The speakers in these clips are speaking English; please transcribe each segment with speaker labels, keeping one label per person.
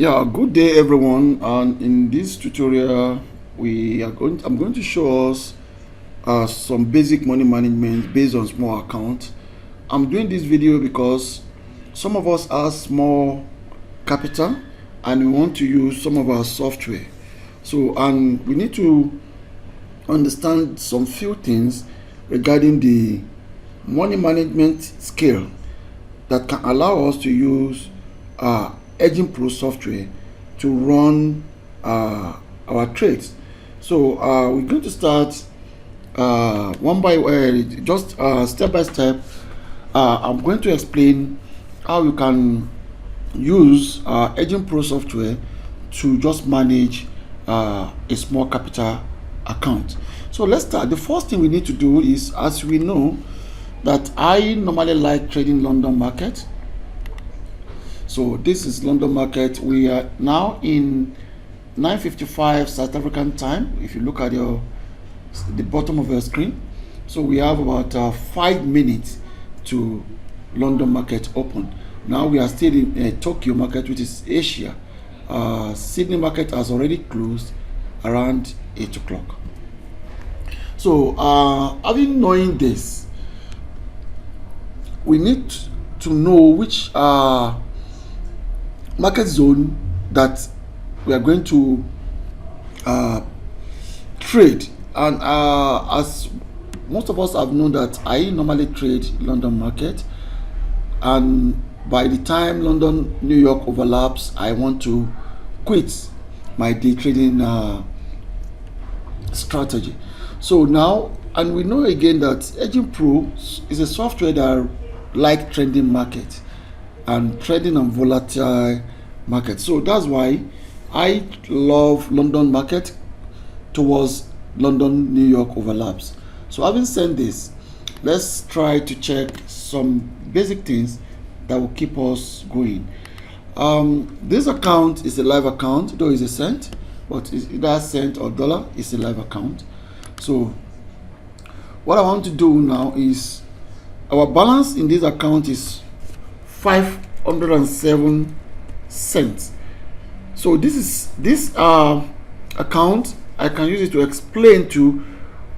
Speaker 1: Yeah, good day everyone. And in this tutorial, I'm going to show us some basic money management based on small accounts. I'm doing this video because some of us have small capital and we want to use some of our software. And we need to understand some few things regarding the money management skill that can allow us to use HedgingPro software to run our trades. We're going to start one by just step by step. I'm going to explain how you can use HedgingPro software to just manage a small capital account. So let's start. The first thing we need to do is, as we know, that I normally like trading London market. So this is London market. We are now in 9:55 South African time. If you look at the bottom of your screen, so we have about 5 minutes to London market open. Now we are still in Tokyo market, which is Asia. Sydney market has already closed around 8 o'clock. So having knowing this, we need to know which market zone that we are going to trade. And as most of us have known, that I normally trade London market, and by the time London New York overlaps, I want to quit my day trading strategy. So now, and we know again that HedgingPro is a software that like trending market and trading on volatile market. So that's why I love London market towards London New York overlaps. So having said this, let's try to check some basic things that will keep us going. This account is a live account, though it's a cent, but it's either cent or dollar. It's a live account. So what I want to do now is, our balance in this account is 507 cents. So this account, I can use it to explain to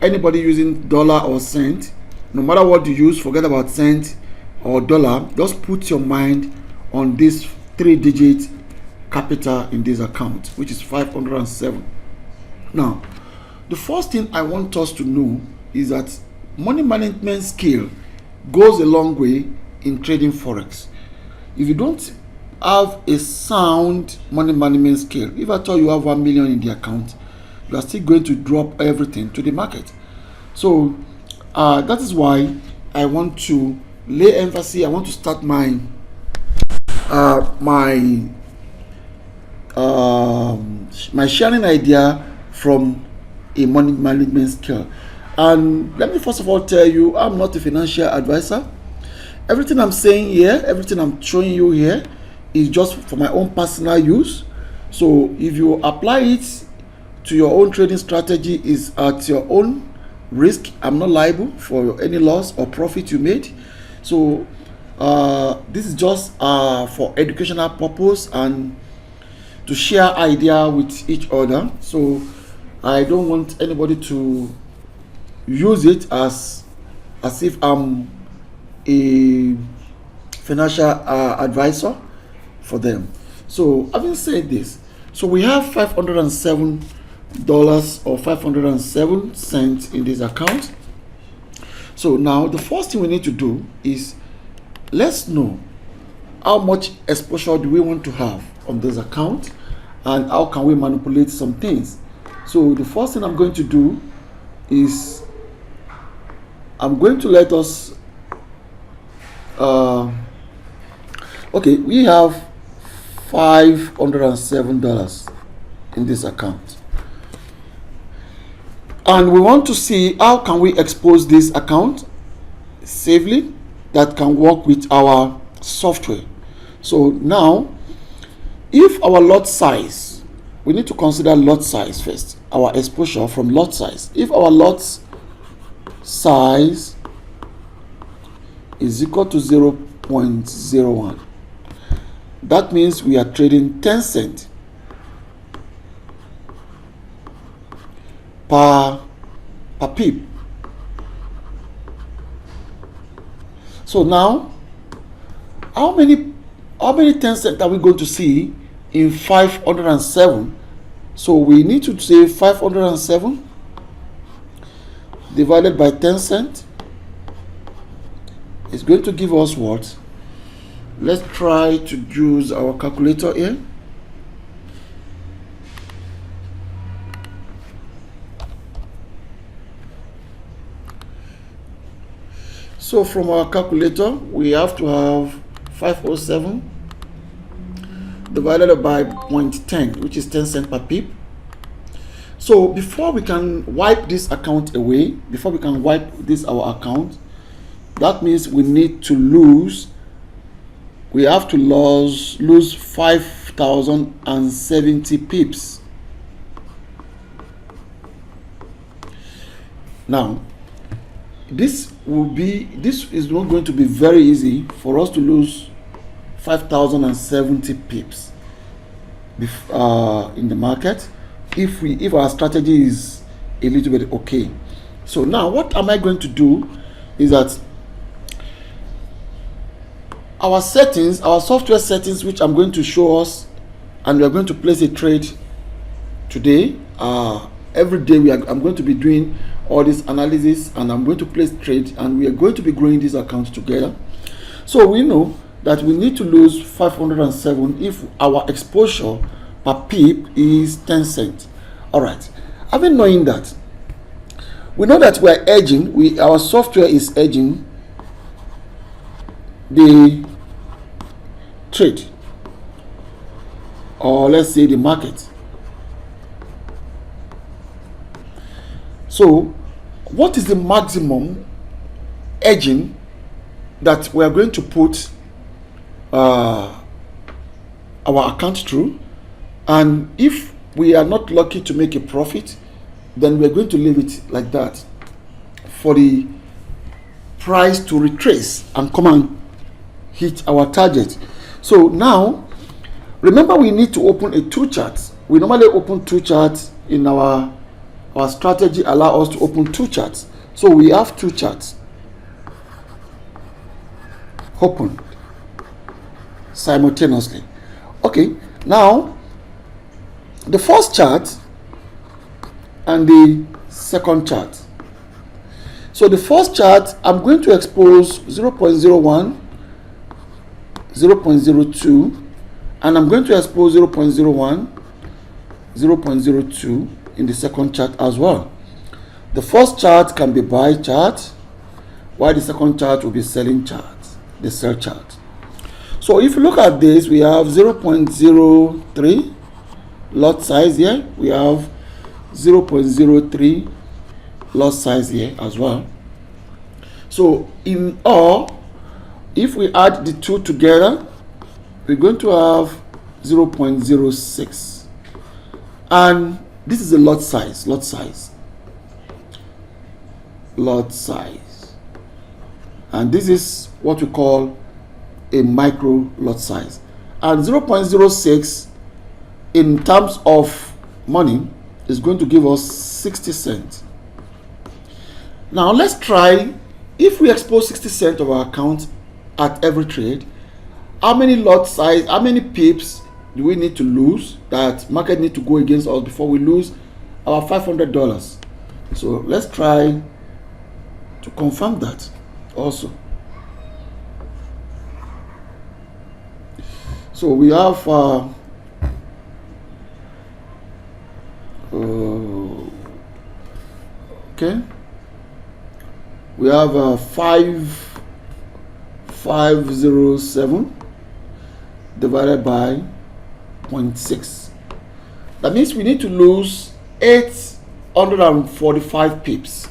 Speaker 1: anybody using dollar or cent. No matter what you use, forget about cent or dollar. Just put your mind on this 3-digit capital in this account, which is 507. Now, the first thing I want us to know is that money management skill goes a long way in trading forex. If you don't have a sound money management skill, if at all you have 1 million in the account, you are still going to drop everything to the market. So that is why I want to lay emphasis. I want to start my sharing idea from a money management skill. And let me first of all tell you, I'm not a financial advisor. Everything I'm saying here, everything I'm showing you here, is just for my own personal use. So if you apply it to your own trading strategy, is at your own risk. I'm not liable for any loss or profit you made. So this is just for educational purpose and to share idea with each other. So I don't want anybody to use it as if I'm a financial advisor for them. So having said this, so we have $507 or 507 cents in this account. So now the first thing we need to do is, let's know how much exposure do we want to have on this account and how can we manipulate some things. So the first thing I'm going to do is, I'm going to let us okay, we have $507 in this account, and we want to see how can we expose this account safely that can work with our software. So now, if our lot size, we need to consider lot size first, our exposure from lot size. If our lot size is equal to 0.01, That means we are trading 10 cents per pip. So now, how many 10 cents are we going to see in 507? So we need to say 507 divided by 10 cents is going to give us what? Let's try to use our calculator here. So from our calculator, we have to have 507 divided by 0.10, which is 10 cents per pip. So before we can wipe this account away, before we can wipe this our account, that means we need to lose, we have to lose 5,070 pips. Now, this is not going to be very easy for us to lose 5,070 pips in the market if our strategy is a little bit okay. So now what am I going to do is that our settings, our software settings, which I'm going to show us, and we are going to place a trade today. Every day I'm going to be doing all this analysis, and I'm going to place trade, and we are going to be growing this account together. So we know that we need to lose 507 if our exposure per pip is 10 cents. All right. Having knowing that, we know that we are hedging. Our software is hedging the trade, or let's say the market. So what is the maximum hedging that we are going to put our account through? And if we are not lucky to make a profit, then we're going to leave it like that for the price to retrace and come and hit our target. So now, remember, we need to open a 2 charts. We normally open 2 charts in our strategy, allow us to open 2 charts. So we have 2 charts open simultaneously. Okay, now the first chart and the second chart. So the first chart, I'm going to expose 0.01, 0.02, and I'm going to expose 0.01, 0.02 in the second chart as well. The first chart can be buy chart, while the second chart will be selling chart, the sell chart. So if you look at this, we have 0.03 lot size here, we have 0.03 lot size here as well. So in all, if we add the two together, we're going to have 0.06, and this is a lot size, and this is what we call a micro lot size. And 0.06 in terms of money is going to give us 60 cents. Now let's try, if we expose 60 cents of our account at every trade, how many lot size, how many pips do we need to lose, that market need to go against us before we lose our $500? So let's try to confirm that also. So we have okay, we have 507 divided by 0.6. That means we need to lose 845 pips.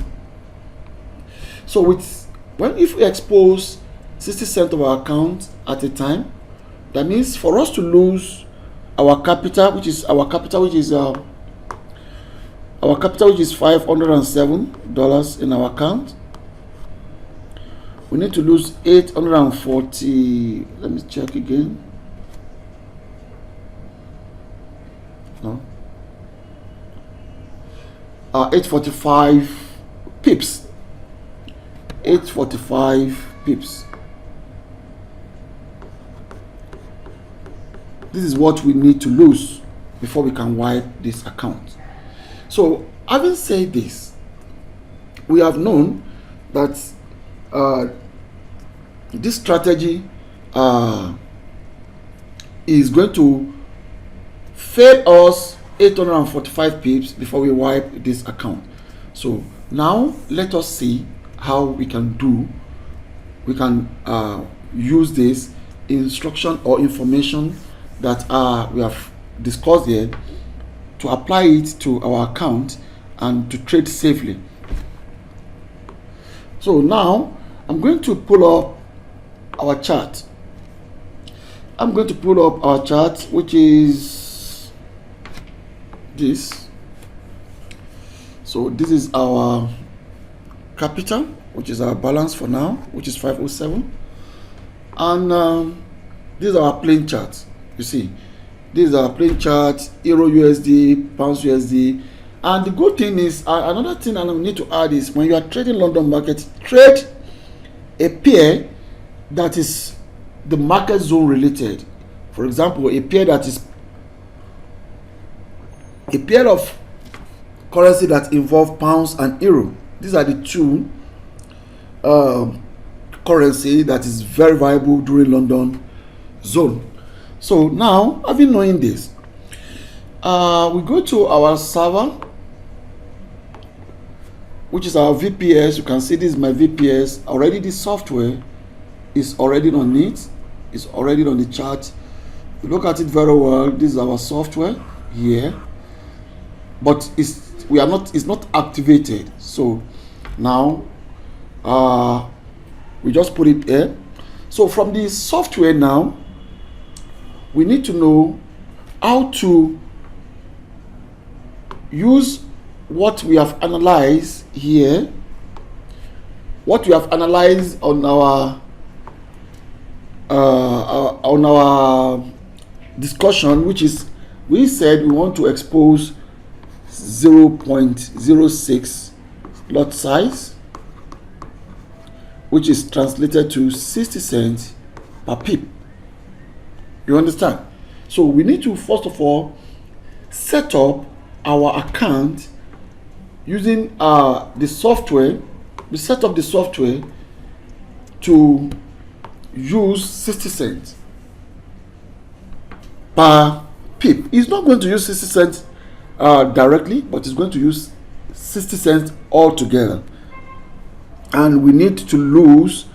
Speaker 1: So if we expose 60 cents of our account at a time, that means for us to lose our capital, which is $507 in our account, we need to lose 840. Let me check again. 845 pips. 845 pips. This is what we need to lose before we can wipe this account. So having said this, we have known that this strategy is going to fail us 845 pips before we wipe this account. So now let us see how we can use this instruction or information that we have discussed here to apply it to our account and to trade safely. So now I'm going to pull up our chart. I'm going to pull up our chart, which is this. So this is our capital, which is our balance for now, which is 507, and this is our plain chart. You see, this is our plain chart, Euro USD, Pounds USD. And the good thing is, another thing I need to add is, when you are trading London market, trade a pair that is the market zone related. For example, a pair that is a pair of currency that involve pounds and euro. These are the two currency that is very viable during London zone. So now, having known this, we go to our server, which is our VPS. You can see this is my VPS. Already the software is already on it. It's already on the chart. You look at it very well. This is our software here, but it's not activated. So now we just put it here. So from the software now, we need to know how to use what we have analyzed here, what we have analyzed on our discussion, which is, we said we want to expose 0.06 lot size, which is translated to 60 cents per pip. You understand? So we need to first of all set up our account using the software. We set up the software to use 60 cents per pip. It's not going to use 60 cents directly, but it's going to use 60 cents altogether. And we need to lose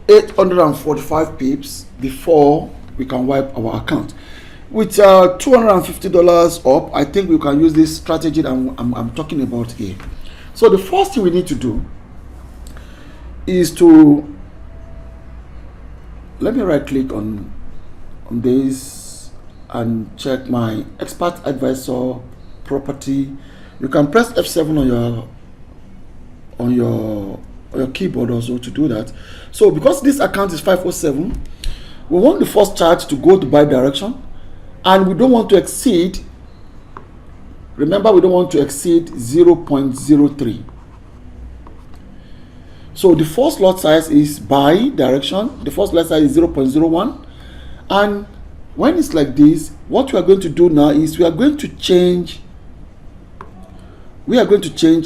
Speaker 1: 845 pips before we can wipe our account. With $250 up, I think we can use this strategy that I'm talking about here. So the first thing we need to do is to, let me right click on this and check my expert advisor property. You can press F7 on your keyboard also to do that. So because this account is 507, we want the first chart to go the buy direction, and we don't want to exceed, remember, we don't want to exceed 0.03. So the first lot size is buy direction. The first lot size is 0.01. And when it's like this, what we are going to do now is we are going to change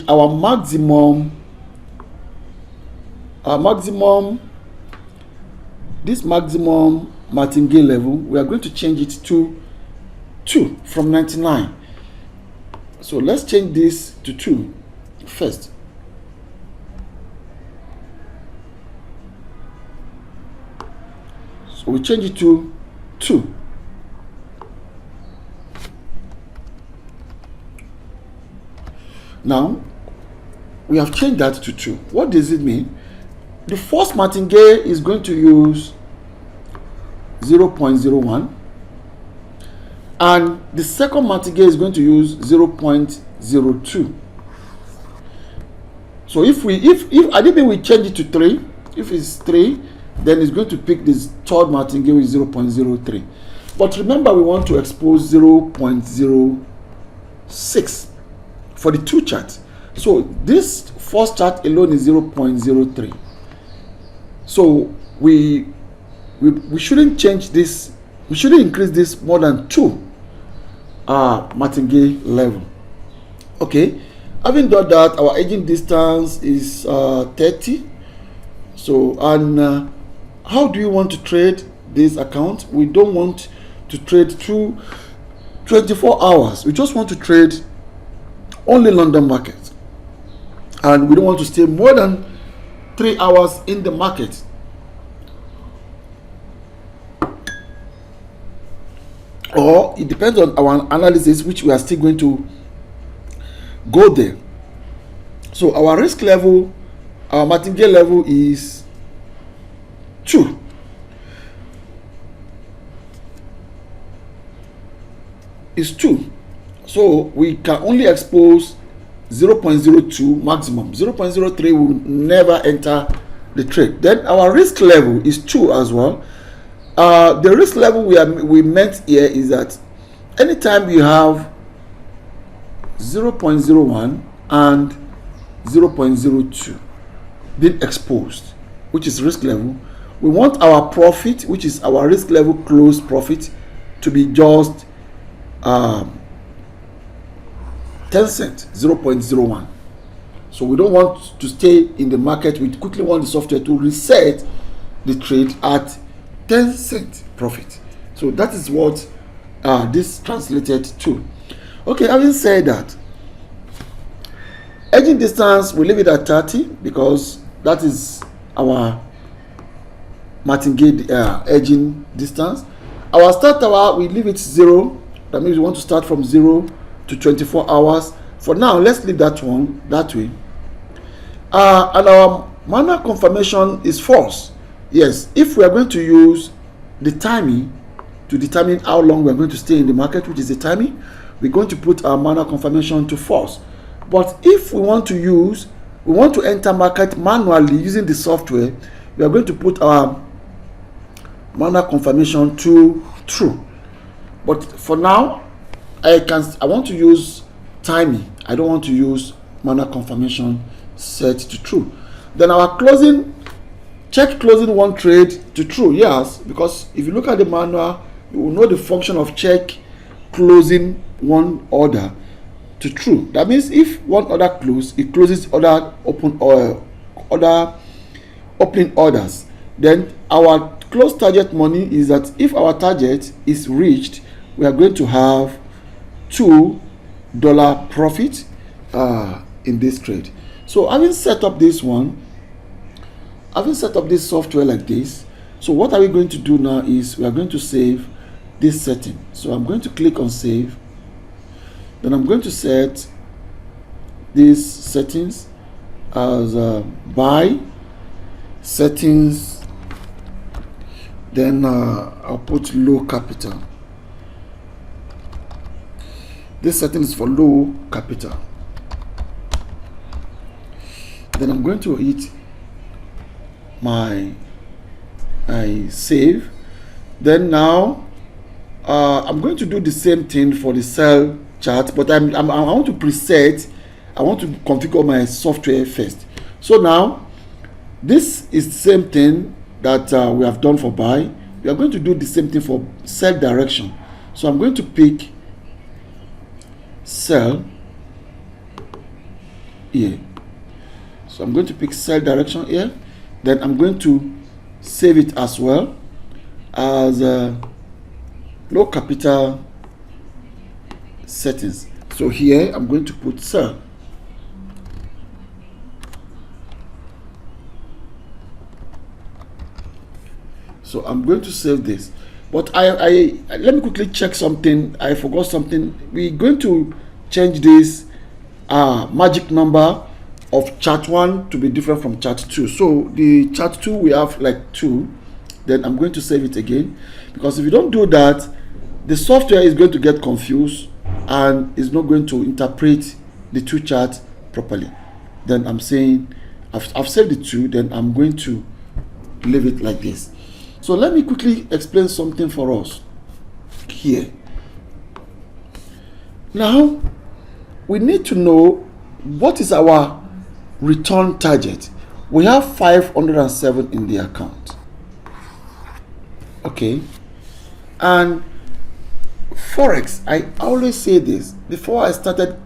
Speaker 1: our maximum, this maximum martingale level. We are going to change it to 2 from 99. So let's change this to 2 first. So we change it to 2. Now we have changed that to 2. What does it mean? The first martingale is going to use 0.01, and the second martingale is going to use 0.02. So if I didn't we change it to 3, if it's 3, then it's going to pick this third martingale with 0.03. But remember, we want to expose 0.06 for the 2 charts. So this first chart alone is 0.03. So we shouldn't change this. We shouldn't increase this more than 2 martingale level. Okay, having done that, our edging distance is 30. So, and how do you want to trade this account? We don't want to trade through 24 hours. We just want to trade only London market, and we don't want to stay more than 3 hours in the market. Or it depends on our analysis, which we are still going to go there. So our risk level, our martingale level is 2. Is 2. So we can only expose 0.02 maximum. 0.03 will never enter the trade. Then our risk level is 2 as well. The risk level we meant here is that anytime you have 0.01 and 0.02 being exposed, which is risk level, we want our profit, which is our risk level close profit, to be just 10 cents, 0.01. So we don't want to stay in the market. We quickly want the software to reset the trade at 10 cent profit. So that is what this translated to. Okay, having said that, edging distance, we leave it at 30 because that is our martingale edging distance. Our start hour, we leave it 0. That means we want to start from 0 to 24 hours. For now, let's leave that one that way. And our manual confirmation is false. Yes, if we are going to use the timing to determine how long we are going to stay in the market, which is the timing, we're going to put our manual confirmation to false. But if we want to enter market manually using the software, we are going to put our manual confirmation to true. But for now, I want to use timing. I don't want to use manual confirmation set to true. Then our closing, check closing one trade to true. Yes, because if you look at the manual, you will know the function of check closing one order to true. That means if one order closes, it closes other open or other opening orders. Then our close target money is that if our target is reached, we are going to have $2 profit in this trade. So having set up this one, having set up this software like this, so what are we going to do now is we are going to save this setting. So I'm going to click on save. Then I'm going to set these settings as buy settings. Then I'll put low capital. This setting is for low capital. Then I'm going to hit my save. Then now I'm going to do the same thing for the sell chart, but I want to preset. I want to configure my software first. So now this is the same thing that we have done for buy. We are going to do the same thing for sell direction. So I'm going to pick sell here. So I'm going to pick sell direction here. Then I'm going to save it as well as low capital settings. So here I'm going to put sell. So I'm going to save this. But let me quickly check something. I forgot something. We're going to change this magic number of chart 1 to be different from chart 2. So the chart 2 we have like 2. Then I'm going to save it again, because if you don't do that, the software is going to get confused and is not going to interpret the 2 charts properly. Then I'm saying I've saved the 2. Then I'm going to leave it like this. So let me quickly explain something for us here. Now we need to know what is our return target? We have 507 in the account. Okay. And Forex, I always say this, before I started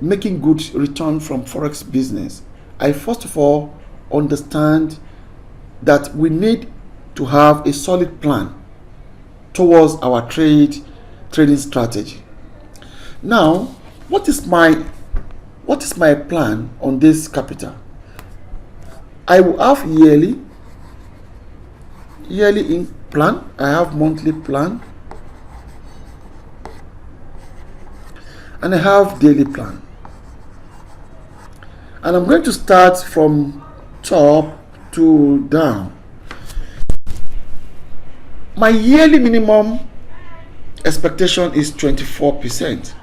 Speaker 1: making good return from Forex business, I first of all understand that we need to have a solid plan towards our trading strategy. Now, what is my plan on this capital? I will have yearly in plan. I have monthly plan, and I have daily plan. And I'm going to start from top to down. My yearly minimum expectation is 24%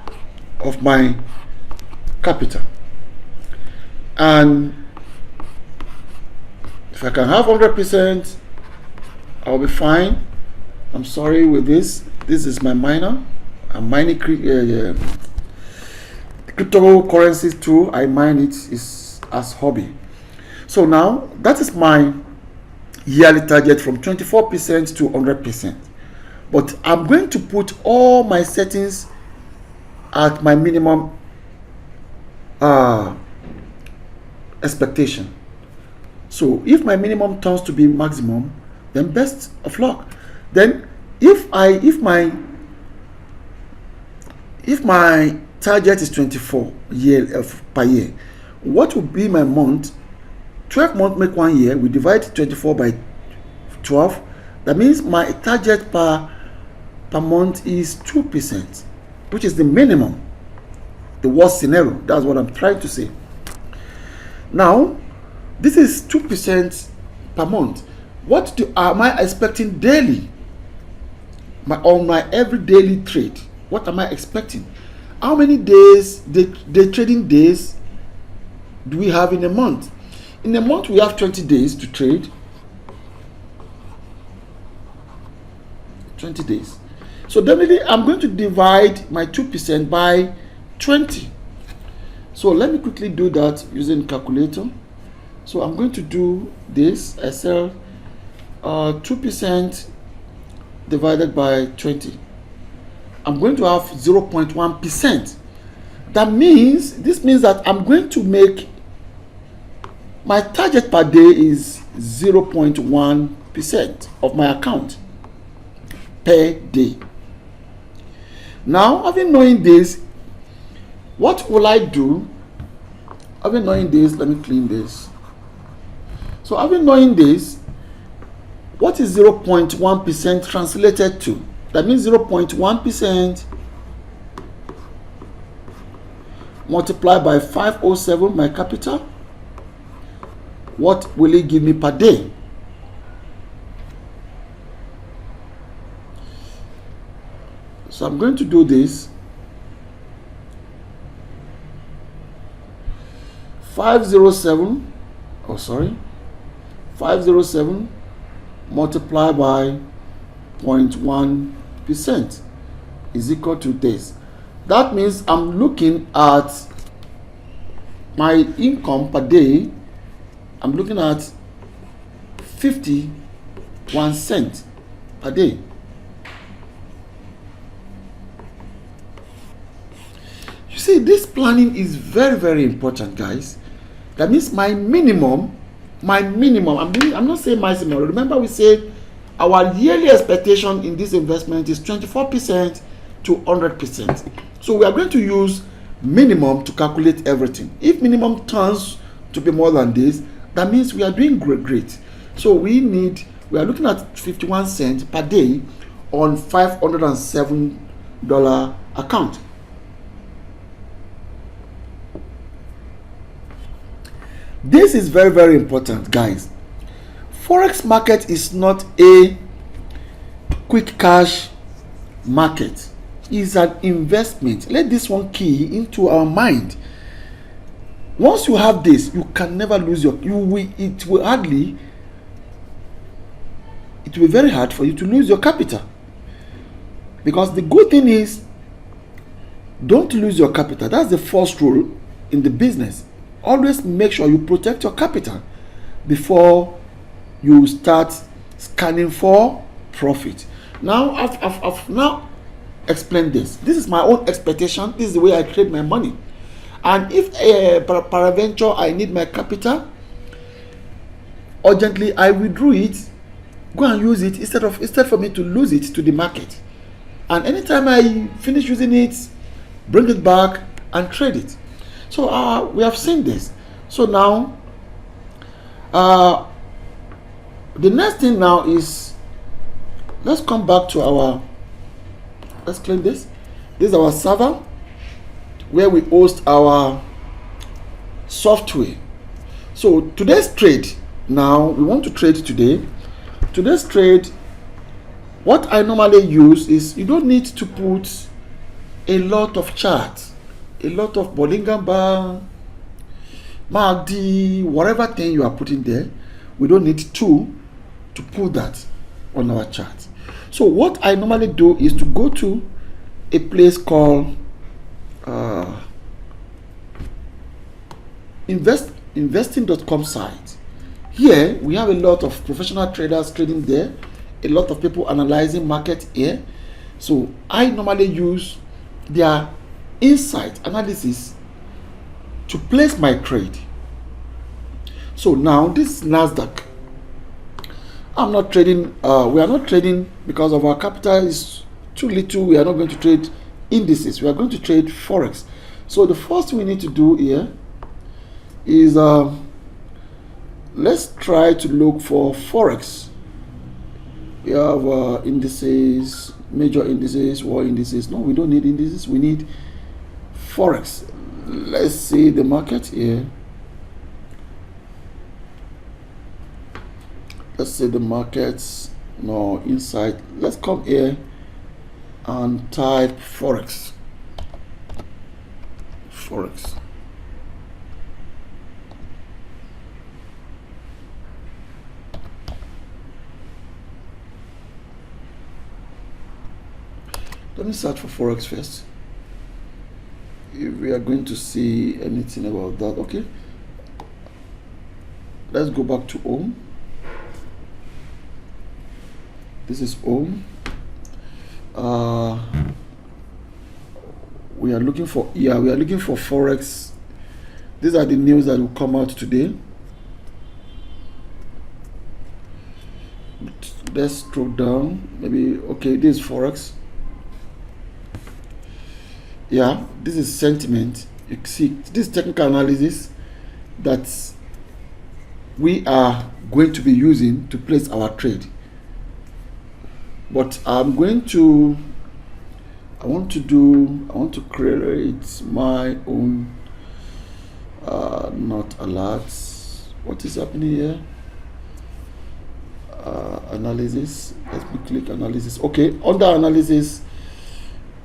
Speaker 1: of my capital. And if I can have 100%, I'll be fine. I'm sorry with this. This is my minor. I'm mining cryptocurrencies too. I mine it as hobby. So now that is my yearly target from 24% to 100%. But I'm going to put all my settings at my minimum expectation. So if my minimum turns to be maximum, then best of luck. Then if my target is 24 per year, what would be my month? 12 months make 1 year. We divide 24 by 12. That means my target per month is 2%, which is the minimum, the worst scenario. That's what I'm trying to say. Now, this is 2% per month. What am I expecting daily? On my every daily trade, what am I expecting? How many days, the trading days, do we have in a month? In a month, we have 20 days to trade. 20 days. So definitely, I'm going to divide my 2% by 20. So let me quickly do that using calculator. So I'm going to do this. I sell 2% divided by 20. I'm going to have 0.1%. This means that I'm going to make my target per day is 0.1% of my account per day. Now, having knowing this, what will I do? Having knowing this, let me clean this. So having knowing this, what is 0.1% translated to? That means 0.1% multiplied by 507, my capital. What will it give me per day? So I'm going to do this. 507 multiplied by 0.1% is equal to this. That means I'm looking at my income per day. I'm looking at 51 cents per day. You see, this planning is very, very important, guys. That means my minimum, I'm not saying maximum. Remember, we said our yearly expectation in this investment is 24% to 100%. So we are going to use minimum to calculate everything. If minimum turns to be more than this, that means we are doing great. So we are looking at 51 cents per day on $507 account. This is very, very important, guys. Forex market is not a quick cash market. It's an investment. Let this one key into our mind. Once you have this, you can never lose it will be very hard for you to lose your capital. Because the good thing is, don't lose your capital. That's the first rule in the business, always make sure you protect your capital before you start scanning for profit. Now I've now explained this. This is my own expectation. This is the way I trade my money. And if peradventure I need my capital urgently, I withdrew it, go and use it instead for me to lose it to the market. And anytime I finish using it, bring it back and trade it. So we have seen this. So now the next thing now is, let's come back to let's claim this. This is our server where we host our software. So today's trade, now we want to trade today. Today's trade, what I normally use is, you don't need to put a lot of charts, a lot of Bollinger Band, MACD, whatever thing you are putting there. We don't need to put that on our chart. So what I normally do is to go to a place called investing.com site. Here we have a lot of professional traders trading there, a lot of people analyzing market here. So I normally use their insight analysis to place my trade. So now this is NASDAQ. I'm not trading, we are not trading because of our capital is too little. We are not going to trade indices. We are going to trade Forex. So the first thing we need to do here is, let's try to look for Forex. We have indices, major indices, war indices. No, we don't need indices. We need Forex. Let's see the market here. Let's say the markets, no, inside. Let's come here and type Forex. Forex. Let me search for Forex first. If we are going to see anything about that, okay. Let's go back to home. This is home. We are looking for Forex. These are the news that will come out today. Let's scroll down. Maybe, okay, this is Forex. Yeah, this is sentiment. You see, this technical analysis that we are going to be using to place our trade. But I want to create my own not alerts. What is happening here? Analysis. Let me click analysis. Okay, under analysis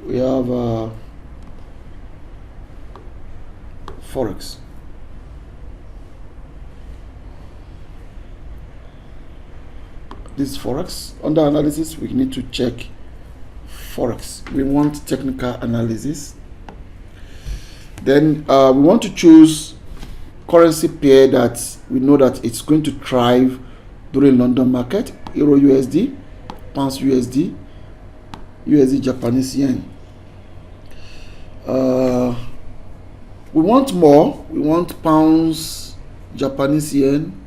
Speaker 1: we have Forex. This is Forex. Under analysis, we need to check Forex. We want technical analysis. Then we want to choose currency pair that we know that it's going to thrive during London market. Euro USD, Pounds USD, USD Japanese yen. We want more. We want Pounds Japanese yen.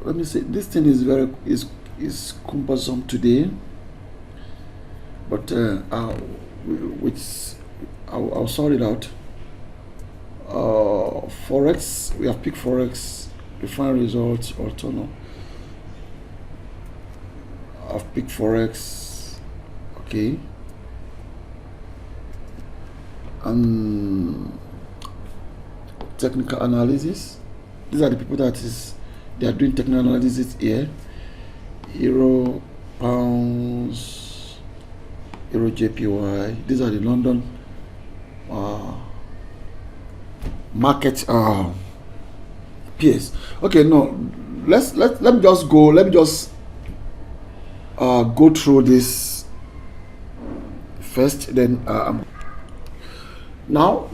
Speaker 1: Let me say, this thing is is cumbersome today, but I'll sort it out. Forex, we have picked Forex, refine results, or tunnel. I've picked Forex, okay, and technical analysis. These are the people they are doing technical analysis here. Euro, Pounds, Euro JPY. These are the London market peers. Okay, no, let me just go. Let me just go through this first, then now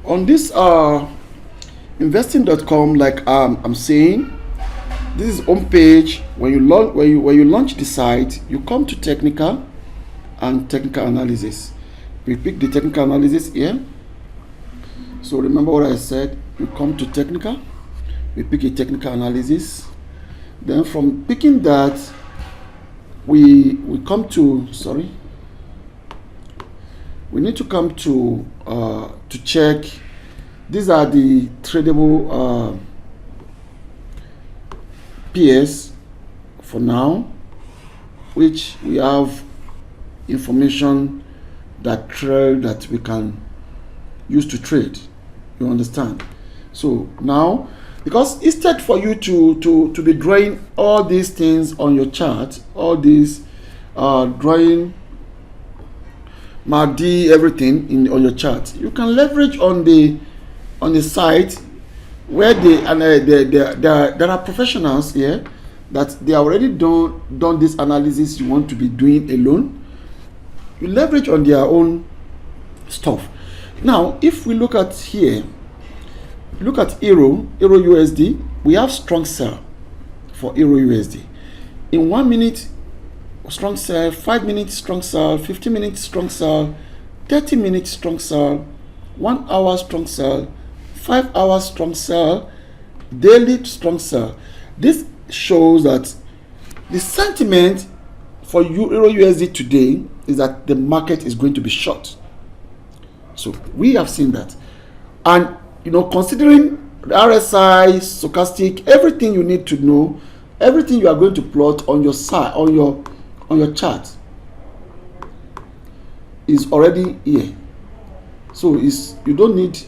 Speaker 1: on this investing.com, like I'm saying, this is home page. When you launch the site, you come to technical and technical analysis. We pick the technical analysis here. So remember what I said, you come to technical, we pick a technical analysis. Then from picking that, we come to, sorry, we need to come to check. These are the tradable pairs for now, which we have information that we can use to trade. You understand? So now, because instead for you to be drawing all these things on your chart, all these drawing MACD, everything on your chart, you can leverage on the site where there are professionals here that they already done this analysis you want to be doing alone. You leverage on their own stuff. Now, if we look at here, look at Euro USD, we have strong sell for Euro USD. In 1 minute, strong sell, 5 minutes, strong sell, 15 minutes, strong sell, 30 minutes, strong sell, 1 hour, strong sell, 5 hours, strong sell, daily, strong sell. This shows that the sentiment for Euro USD today is that the market is going to be short. So we have seen that. And considering the RSI, stochastic, everything you need to know, everything you are going to plot on your side, on your chart, is already here. So you don't need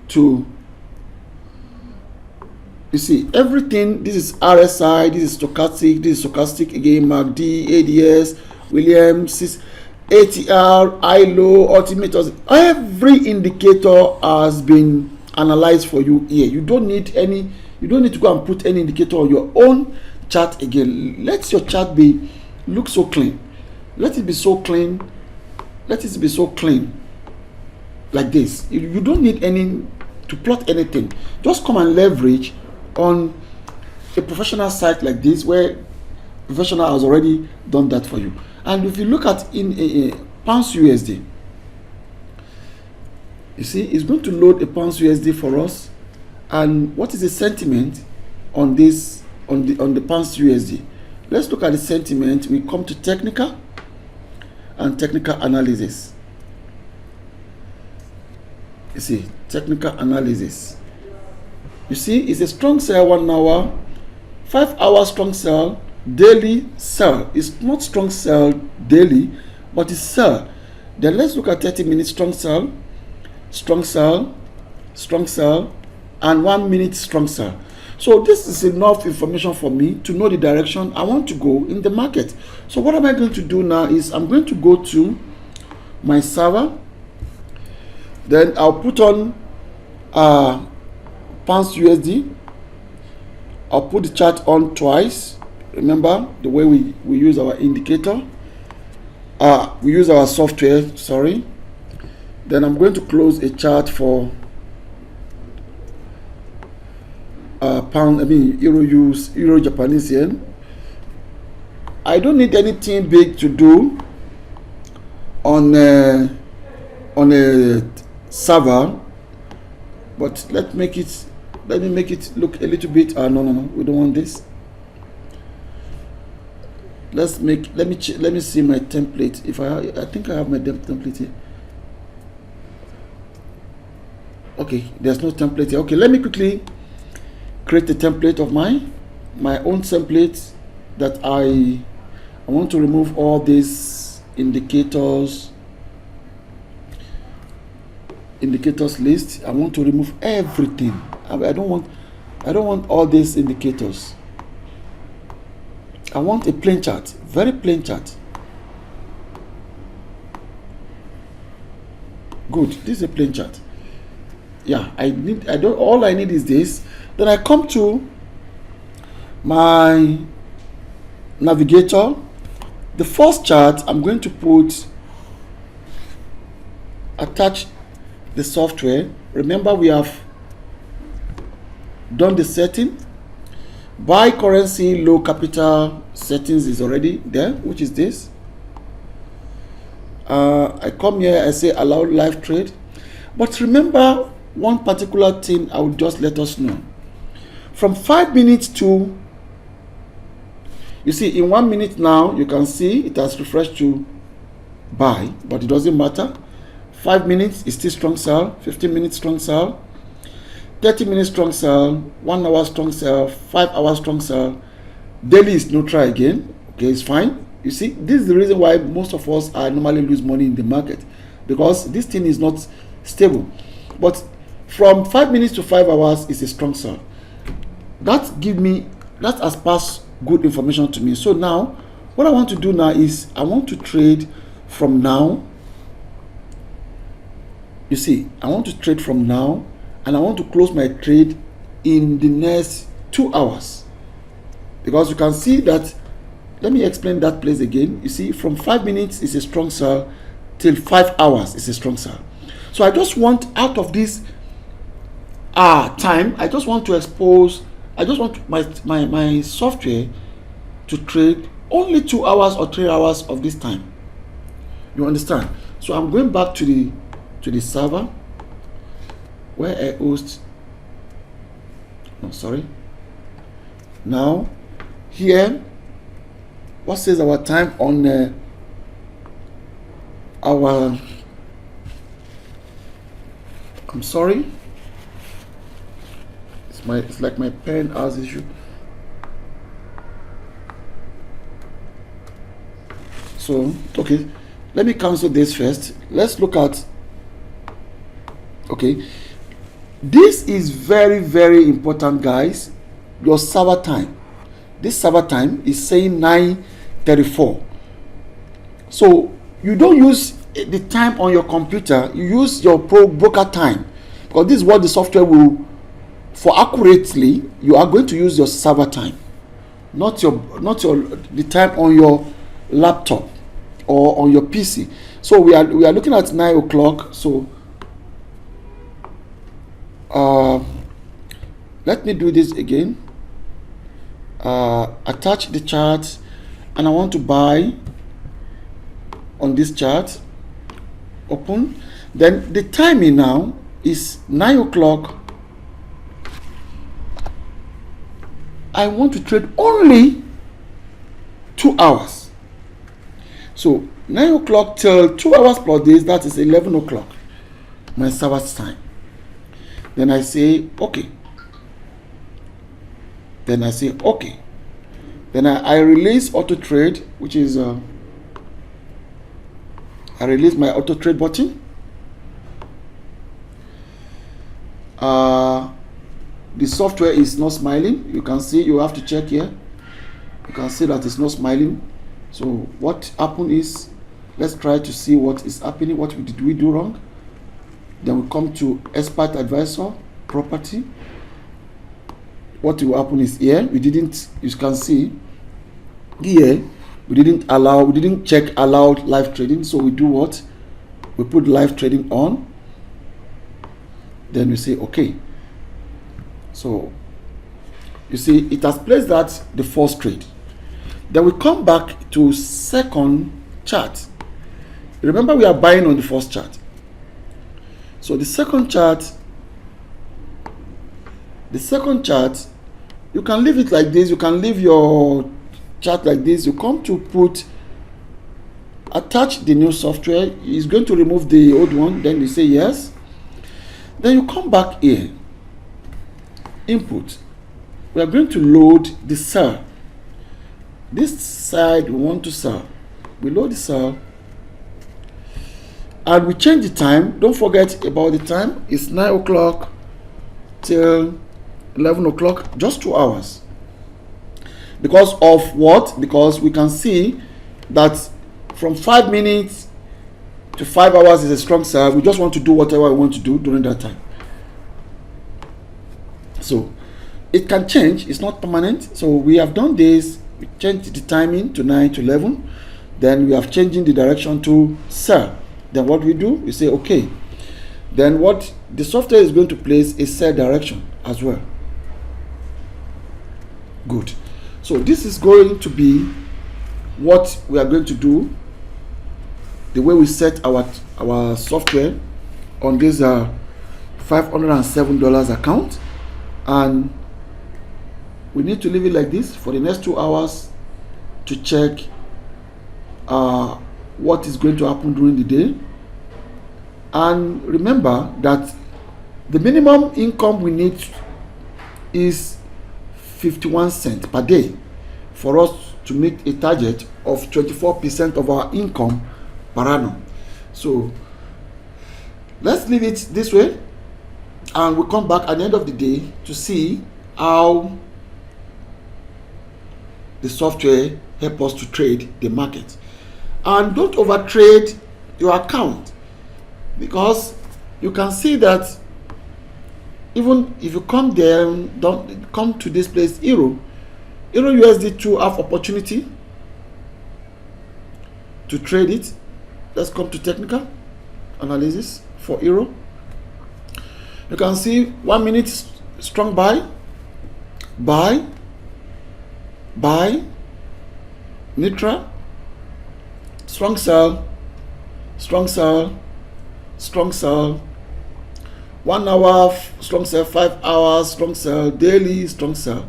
Speaker 1: to, you see, everything. This is RSI, this is stochastic again, MACD, ADS, Williams, ATR, ILO, ultimate. Every indicator has been analyzed for you here. You don't need to go and put any indicator on your own chart again. Let your chart look so clean. Let it be so clean. Let it be so clean like this. You don't need to plot anything. Just come and leverage on a professional site like this, where professional has already done that for you. And if you look at in a pounds USD, you see it's going to load a pounds USD for us. And what is the sentiment on this, on the pounds USD? Let's look at the sentiment. We come to technical and technical analysis. You see, technical analysis. You see, it's a strong sell 1 hour, 5 hour strong sell, daily sell. It's not strong sell daily, but it's sell. Then let's look at 30 minutes strong sell, strong sell, strong sell, and 1 minute strong sell. So this is enough information for me to know the direction I want to go in the market. So what am I going to do now is I'm going to go to my server. Then I'll put on pounds USD. I'll put the chart on twice. Remember the way we use our indicator. We use our software, sorry. Then I'm going to close a chart for Euro Japanese yen. I don't need anything big to do on a server, but let me make it look a little bit. No, we don't want this. Let me see my template. If I think I have my template here. Okay, there's no template here. Okay, let me quickly create a template of my own template that I want to remove all these indicators list. I want to remove everything. I don't want all these indicators. I want a plain chart, very plain chart. Good, this is a plain chart. Yeah, all I need is this. Then I come to my navigator. The first chart, I'm going to attach the software. Remember, we have done the setting. Buy currency, low capital settings is already there, which is this. I come here, I say allow live trade. But remember one particular thing I will just let us know. From 5 minutes to, you see, in 1 minute now, you can see it has refreshed to buy, but it doesn't matter. 5 minutes is still strong sell, 15 minutes strong sell, 30 minutes strong sell, 1 hour strong sell, 5 hours strong sell. Daily is no try again. Okay, it's fine. You see, this is the reason why most of us are normally lose money in the market, because this thing is not stable. But from 5 minutes to 5 hours is a strong sell. That has passed good information to me. So now what I want to do now is I want to trade from now. You see, I want to trade from now, and I want to close my trade in the next 2 hours, because you can see that. Let me explain that place again. You see, from 5 minutes is a strong sell till 5 hours is a strong sell. So I just want, out of this time, I just want to expose, I just want my software to trade only 2 hours or 3 hours of this time. You understand? So I'm going back to the server where I host. No, sorry. Now here, what says our time on our, I'm sorry, it's like my pen has issue. So okay, let me cancel this first. Let's look at, okay, this is very, very important, guys. Your server time. This server time is saying 9:34. So you don't use the time on your computer, you use your broker time, because this is what the software will, for accurately, you are going to use your server time, not the time on your laptop or on your PC. So we are looking at 9 o'clock. So let me do this again. Attach the chart, and I want to buy on this chart. Open. Then the timing now is 9 o'clock. I want to trade only 2 hours. So 9 o'clock till 2 hours plus this, that is 11 o'clock, my server's time. Then I say okay. Then I say okay. Then I release auto trade, which is I release my auto trade button. The software is not smiling. You can see, you have to check here. You can see that it's not smiling. So what happened is, let's try to see what is happening. What did we do wrong? Then we come to expert advisor property. What will happen is here, we didn't, you can see here, we didn't check allowed live trading. So we do what? We put live trading on. Then we say okay. So you see, it has placed that the first trade. Then we come back to second chart. Remember, we are buying on the first chart. So the second chart, you can leave it like this. You can leave your chart like this. You come to put, attach the new software. It's going to remove the old one. Then you say yes. Then you come back here. Input. We are going to load the cell. This side we want to sell. We load the cell. And we change the time. Don't forget about the time. It's 9 o'clock till 11 o'clock, just 2 hours. Because of what? Because we can see that from 5 minutes to 5 hours is a strong sell. We just want to do whatever we want to do during that time. So it can change. It's not permanent. So we have done this. We changed the timing to 9 to 11. Then we have changing the direction to sell. Then what we do, we say okay. Then what the software is going to place is sell direction as well. Good. So this is going to be what we are going to do, the way we set our software on this $507 account, and we need to leave it like this for the next 2 hours to check what is going to happen during the day. And remember that the minimum income we need is 51 cents per day for us to meet a target of 24% of our income per annum. So let's leave it this way, and we'll come back at the end of the day to see how the software help us to trade the market. And don't over trade your account, because you can see that even if you come there, don't come to this place, Euro USD2 have opportunity to trade it. Let's come to technical analysis for Euro. You can see 1 minute strong buy, neutral, strong sell, 1 hour strong sell, 5 hours strong sell, daily strong sell.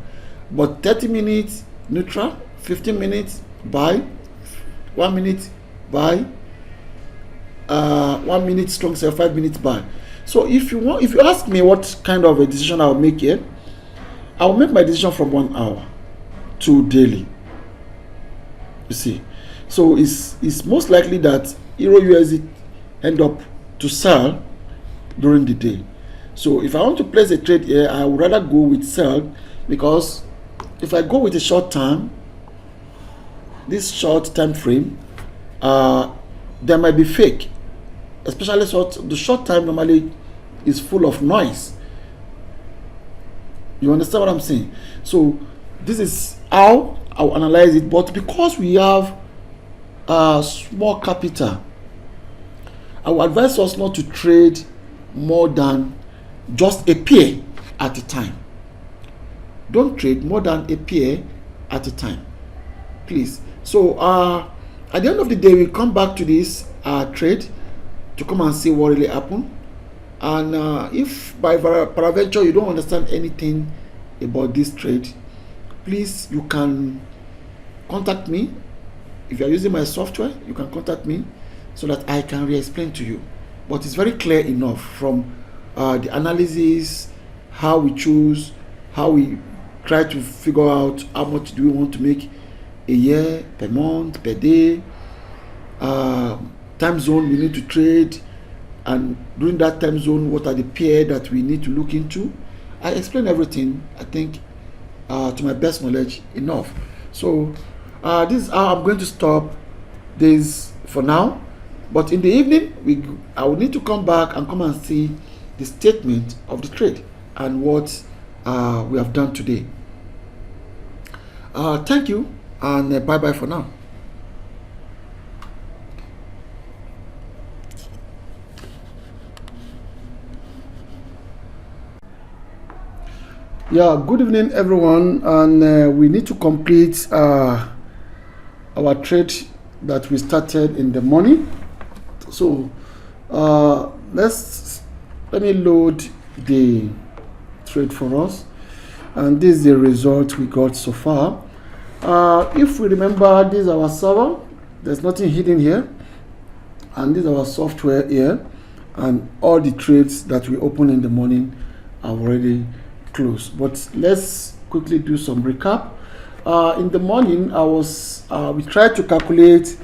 Speaker 1: But 30 minutes neutral, 15 minutes buy, 1 minute buy, 1 minute strong sell, 5 minutes buy. So if you ask me what kind of a decision I'll make here, I'll make my decision from 1 hour to daily. You see, so it's most likely that Euro USD end up to sell during the day. So if I want to place a trade here, I would rather go with sell, because if I go with a short time, this short time frame, there might be fake, especially the short time normally is full of noise. You understand what I'm saying? So this is how I'll analyze it. But because we have small capital, I would advise us not to trade more than just a pair at a time. Don't trade more than a pair at a time, please. So at the end of the day, we come back to this trade to come and see what really happened. And if by peradventure you don't understand anything about this trade, please, you can contact me. If you are using my software, you can contact me so that I can re-explain to you. But it's very clear enough from the analysis, how we choose, how we try to figure out how much do we want to make a year, per month, per day, time zone we need to trade, and during that time zone, what are the pair that we need to look into. I explain everything, I think, to my best knowledge enough. So this is how I'm going to stop this for now. But in the evening, I will need to come back and come and see the statement of the trade and what we have done today. Thank you, and bye-bye for now. Yeah, good evening everyone, and we need to complete our trade that we started in the morning. So let me load the trade for us, and this is the result we got so far. If we remember, this is our server, there's nothing hidden here, and this is our software here, and all the trades that we open in the morning are already closed. But let's quickly do some recap. In the morning, we tried to calculate.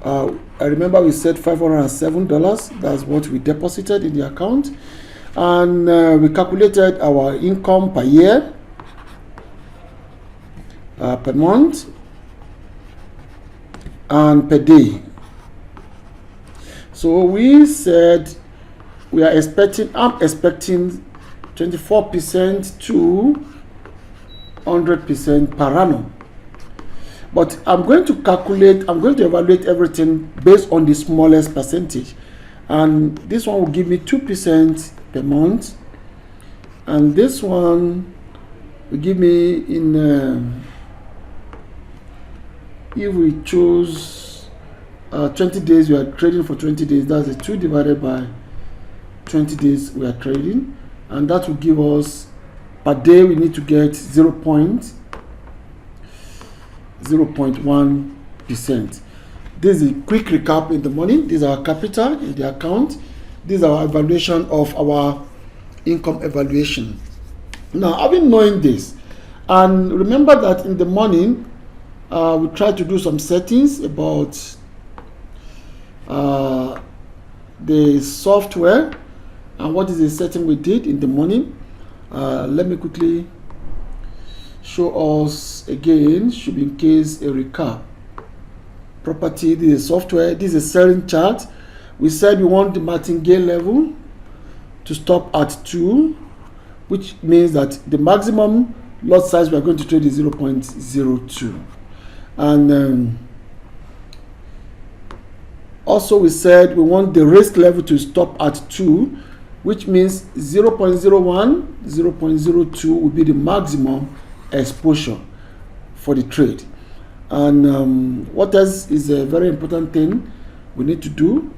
Speaker 1: I remember we said $507. That's what we deposited in the account, and we calculated our income per year, per month, and per day. So we said I'm expecting 24% to 100% per annum. But I'm going to evaluate everything based on the smallest percentage. And this one will give me 2% per month. And this one will give me if we choose 20 days, we are trading for 20 days. That's a 2 divided by 20 days we are trading. And that will give us, per day, we need to get 0.1%. This is a quick recap in the morning. This is our capital in the account. This is our evaluation of our income evaluation. Now, having known this, and remember that in the morning, we try to do some settings about the software. And what is the setting we did in the morning? Let me quickly show us again, should be in case a recap. Property, this is software, this is a selling chart. We said we want the martingale level to stop at 2, which means that the maximum lot size we are going to trade is 0.02. And also we said we want the risk level to stop at 2, which means 0.01, 0.02 will be the maximum exposure for the trade. And what else is a very important thing we need to do?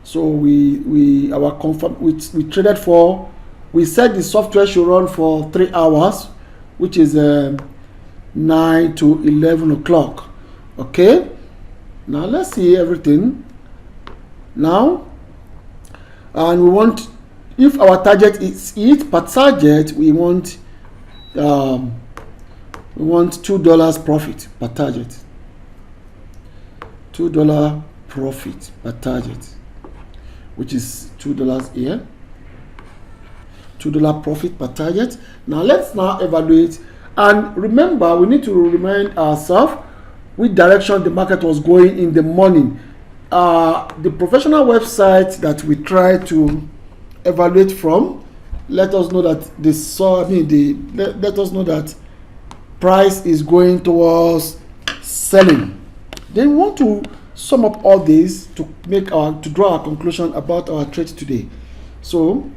Speaker 1: So we traded for, we said the software should run for 3 hours, which is 9 to 11 o'clock. Okay, now let's see everything now. And we want, if our target is it per target, we want $2 profit per target. $2 profit per target, which is $2 here. $2 profit per target. Now let's evaluate, and remember we need to remind ourselves which direction the market was going in the morning. The professional website that we try to evaluate from let us know that let us know that price is going towards selling. Then we want to sum up all this to draw our conclusion about our trade today. So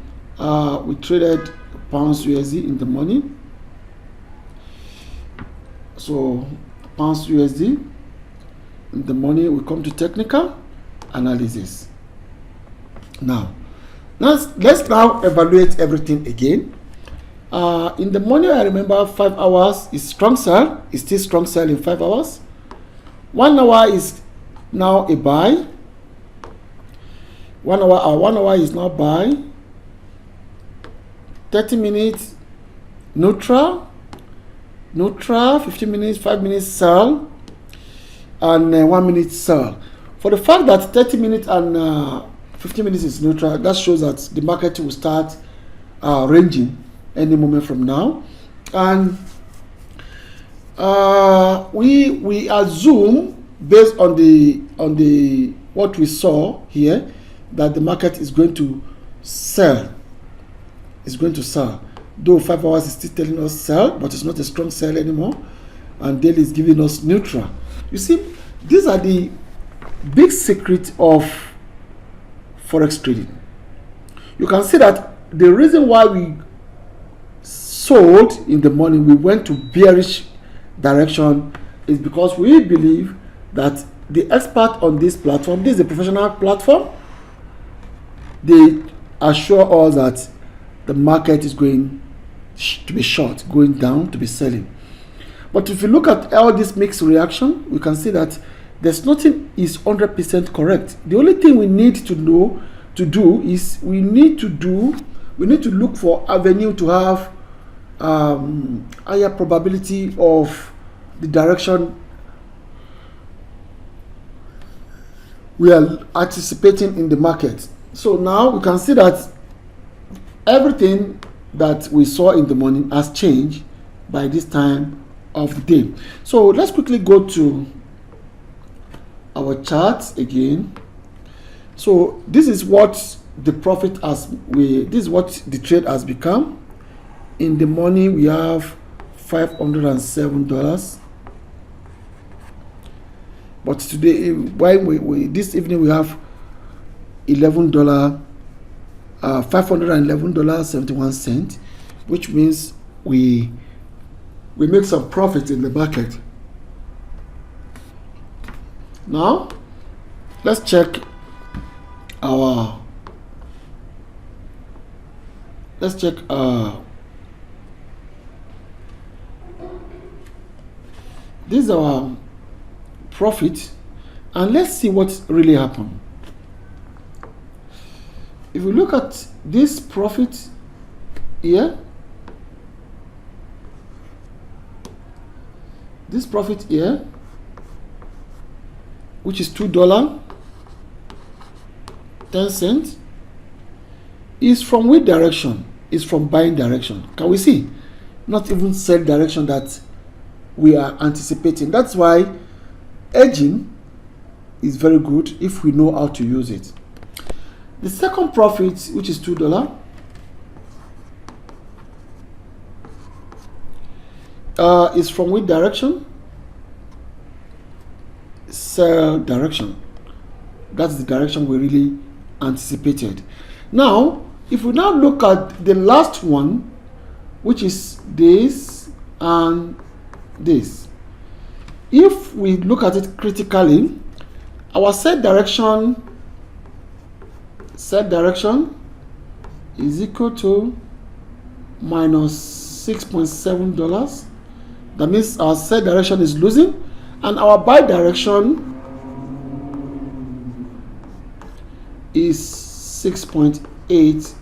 Speaker 1: we traded pounds USD in the morning. So pounds USD in the morning, we come to technical analysis. Now let's now evaluate everything again. In the morning, I remember 5 hours is strong sell. It's still strong sell in 5 hours. 1 hour is now a buy. 1 hour is now buy. 30 minutes neutral. 15 minutes, 5 minutes sell, and 1 minute sell. For the fact that 30 minutes and 15 minutes is neutral, that shows that the market will start ranging any moment from now. And we assume, based on the what we saw here, that the market is going to sell. It's going to sell. Though 5 hours is still telling us sell, but it's not a strong sell anymore. And daily is giving us neutral. You see, these are the big secret of forex trading. You can see that the reason why we sold in the morning, we went to bearish direction, is because we believe that the expert on this platform, this is a professional platform, they assure us that the market is going to be short, going down to be selling. But if you look at all this mixed reaction, we can see that there's nothing is 100% correct. The only thing we need to do is we need to look for avenue to have higher probability of the direction we are anticipating in the market. So now we can see that everything that we saw in the morning has changed by this time of the day. So let's quickly go to our charts again. So this is what the profit this is what the trade has become. In the morning we have $507. But today, why we this evening we have $11, $511.71, which means we make some profit in the market. Now let's check our this is our profit, and let's see what really happened. If we look at this profit here, which is $2.10, is from which direction? Is from buying direction. Can we see? Not even sell direction that we are anticipating. That's why hedging is very good if we know how to use it. The second profit, which is $2, is from which direction? Sell direction. That's the direction we really anticipated. Now, if we now look at the last one, which is this and this, if we look at it critically, our set direction is equal to minus $6.7. That means our set direction is losing, and our buy direction is $6.8.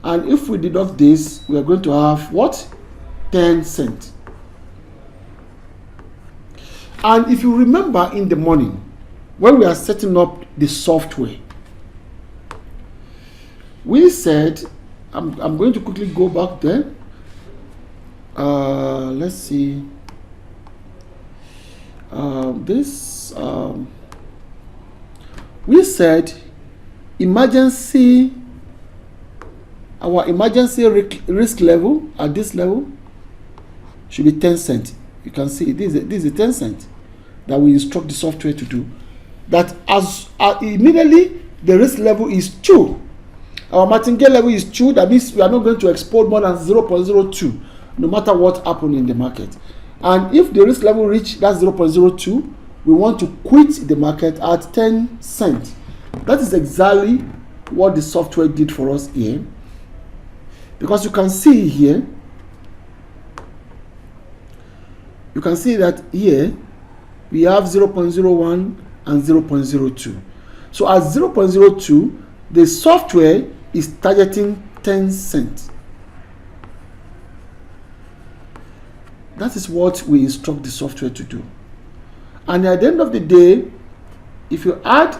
Speaker 1: And if we deduct this, we are going to have what? 10 cents. And if you remember in the morning, when we are setting up the software, we said, I'm going to quickly go back there. Let's see. We said our emergency risk level at this level should be 10 cents. You can see this is 10 cents that we instruct the software to do. That as immediately the risk level is 2. Our martingale level is 2. That means we are not going to export more than 0.02, no matter what happened in the market. And if the risk level reach that 0.02, we want to quit the market at 10 cents. That is exactly what the software did for us here. Because you can see here, you can see that here we have 0.01 and 0.02. So at 0.02, the software is targeting 10 cents. That is what we instruct the software to do. And at the end of the day, if you add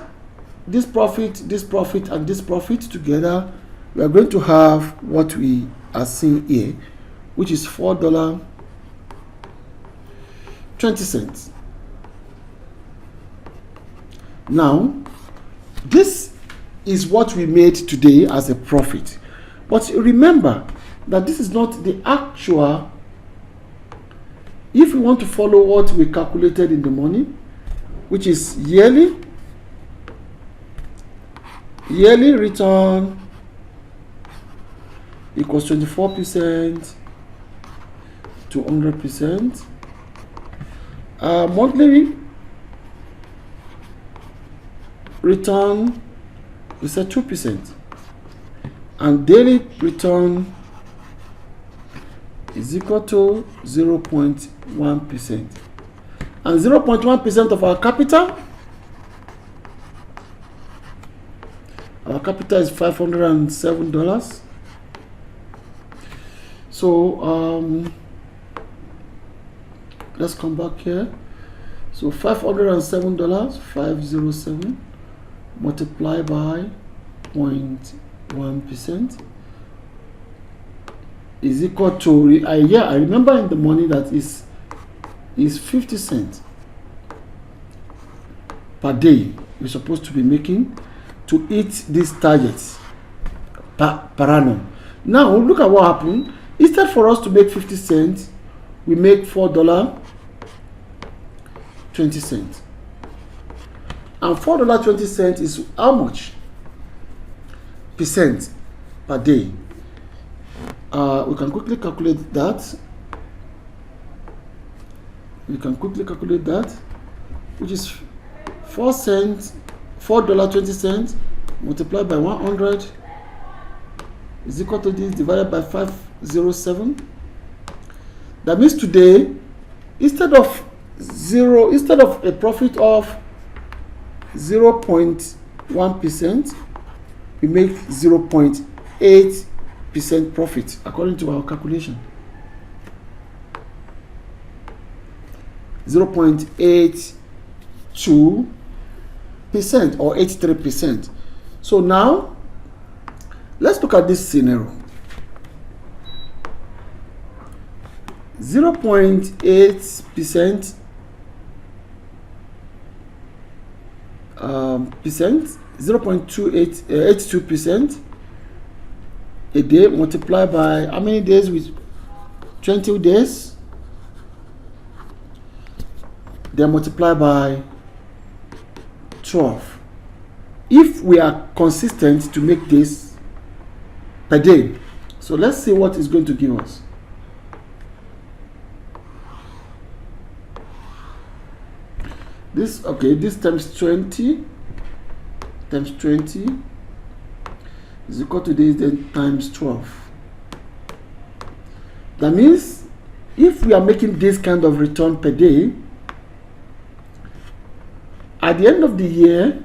Speaker 1: this profit, and this profit together, we are going to have what we are seeing here, which is $4.20. Now, this is what we made today as a profit. But remember that this is not the actual. If we want to follow what we calculated in the morning, which is yearly return equals 24% to 100%. Monthly return is at 2%, and daily return is equal to 0.1%. And 0.1% of our capital, is $507. So let's come back here. So $507, 507 multiplied by 0.1% is equal to, I remember in the morning that is 50 cents per day we're supposed to be making to hit these targets per annum. Now look at what happened. Instead for us to make 50 cents, we make $4 $4.20. And $4.20 is how much percent per day? We can quickly calculate that. Which is $4.20 multiplied by 100 is equal to this divided by 507. That means today, instead of a profit of 0.1%, we make 0.8% profit according to our calculation. 0.82% or 83%. So now let's look at this scenario. 0.8% 0.82% a day multiplied by how many days? With 20 days. Then multiply by 12. If we are consistent to make this per day, so let's see what it's going to give us. This times 20 is equal to this, then times 12. That means if we are making this kind of return per day, at the end of the year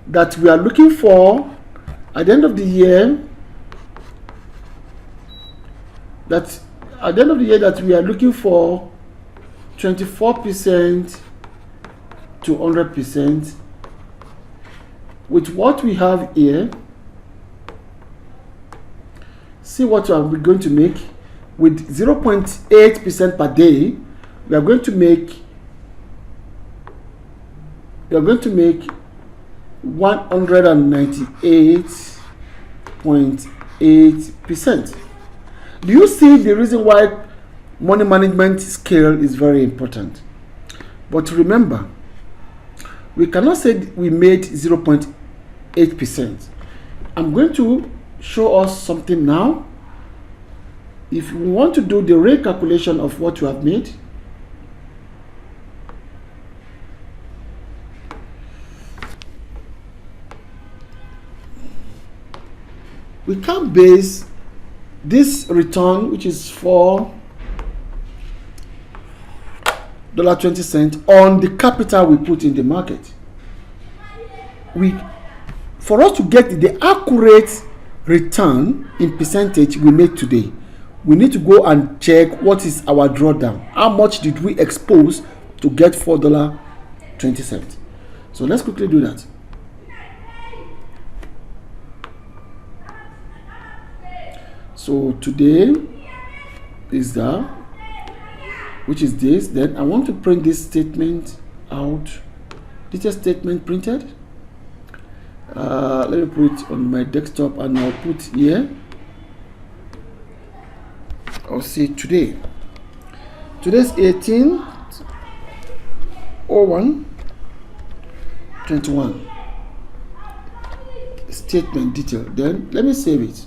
Speaker 1: that we are looking for, at the end of the year that we are looking for 24% to 100%, with what we have here, see what are we going to make. With 0.8% per day, we are going to make 198.8%. Do you see the reason why money management skill is very important? But remember, we cannot say we made 0.8%. I'm going to show us something now. If we want to do the recalculation of what you have made, we can base this return, which is $4.20, on the capital we put in the market. For us to get the accurate return in percentage we made today, we need to go and check what is our drawdown. How much did we expose to get $4.20? So let's quickly do that. So today is that, which is this. Then I want to print this statement out. Detail statement printed. Let me put it on my desktop and I'll put here. I'll say today. Today's 18/01/21. Statement detail. Then let me save it.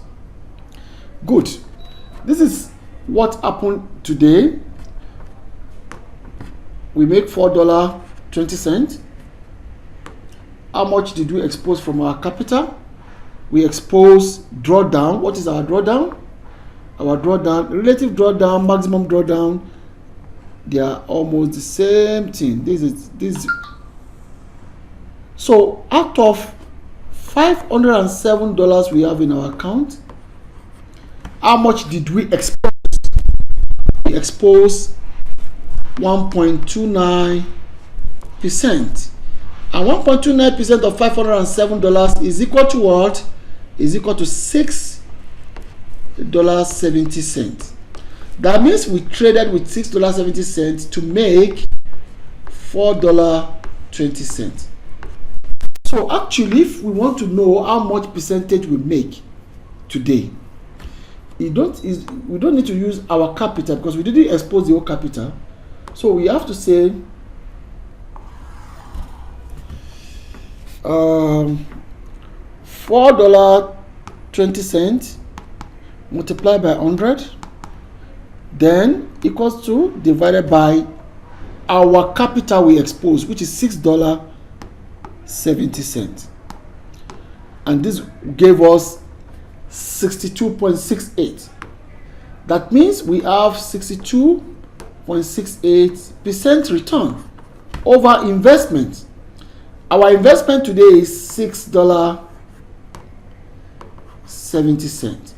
Speaker 1: Good. This is what happened today. We make $4.20. How much did we expose from our capital? We expose drawdown. What is our drawdown? Our drawdown, relative drawdown, maximum drawdown, they are almost the same thing. This. So out of $507 we have in our account, how much did we expose? We expose 1.29%. And 1.29% of $507 is equal to what? Is equal to $6.70. That means we traded with $6.70 to make $4.20. So actually, if we want to know how much percentage we make today, we don't need to use our capital because we didn't expose the whole capital. So we have to say $4.20 multiplied by 100 then equals to divided by our capital we expose, which is $6.70, and this gave us 62.68. That means we have 62.68% return over investment. Our investment today is $6.70.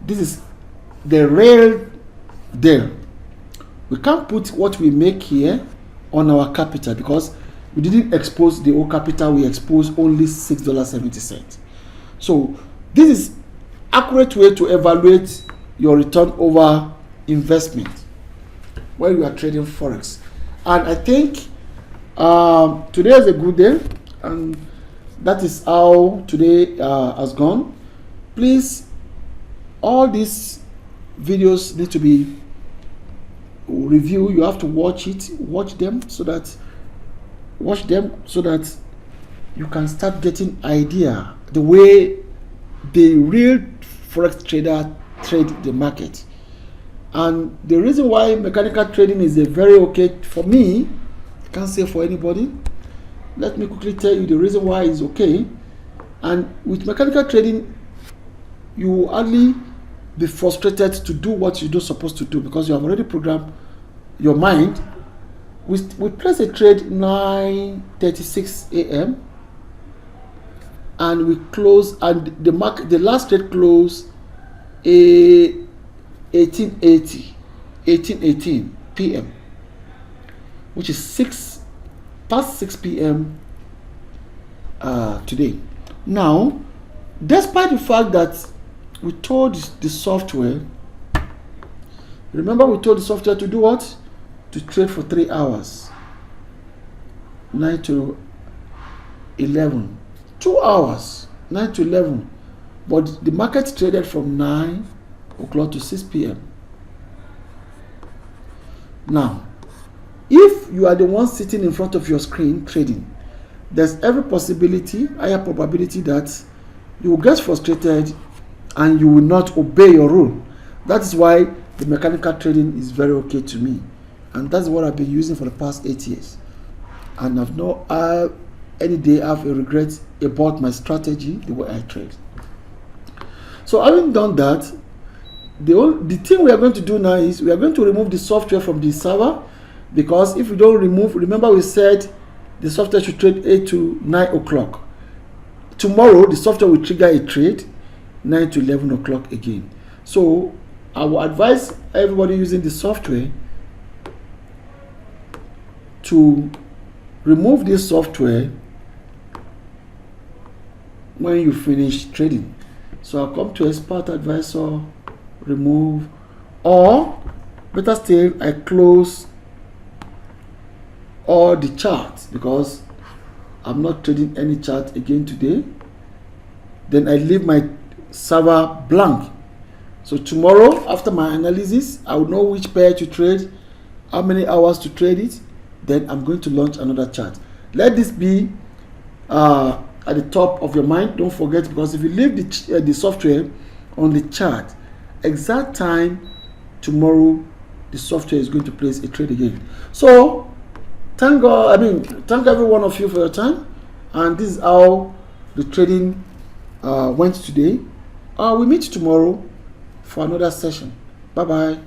Speaker 1: This is the real deal. We can't put what we make here on our capital because we didn't expose the whole capital, we exposed only $6.70. So this is accurate way to evaluate your return over investment when you are trading forex. And I think today is a good day, and that is how today has gone. Please, all these videos need to be reviewed. You have to watch them so that you can start getting idea the way the real forex trader trade the market. And the reason why mechanical trading is a very okay for me, I can't say for anybody. Let me quickly tell you the reason why it's okay. And with mechanical trading, you will hardly be frustrated to do what you're not supposed to do because you have already programmed your mind. We place a trade 9:36 a.m. and we close, and the last trade closed 18:18 p.m. which is past 6 p.m. Today. Now, despite the fact that we told the software, remember we told the software to do what? To trade for 3 hours, 9 to 11, 2 hours, 9 to 11, but the market traded from 9 o'clock to 6 p.m. Now, if you are the one sitting in front of your screen trading, there's every possibility, higher probability that you will get frustrated and you will not obey your rule. That is why the mechanical trading is very okay to me, and that's what I've been using for the past 8 years, and I've not any day I have a regret about my strategy, the way I trade. So having done that, the thing we are going to do now is we are going to remove the software from the server, because if we don't remove, remember we said the software should trade 8 to 9 o'clock. Tomorrow the software will trigger a trade 9 to 11 o'clock again. So I will advise everybody using the software to remove this software when you finish trading. So I'll come to expert advisor, remove, or better still, I close all the charts because I'm not trading any chart again today. Then I leave my server blank. So tomorrow, after my analysis, I will know which pair to trade, how many hours to trade it. Then I'm going to launch another chart. Let this be at the top of your mind. Don't forget, because if you leave the software on the chart, exact time tomorrow, the software is going to place a trade again. So thank every one of you for your time, and this is how the trading went today. We meet tomorrow for another session. Bye bye.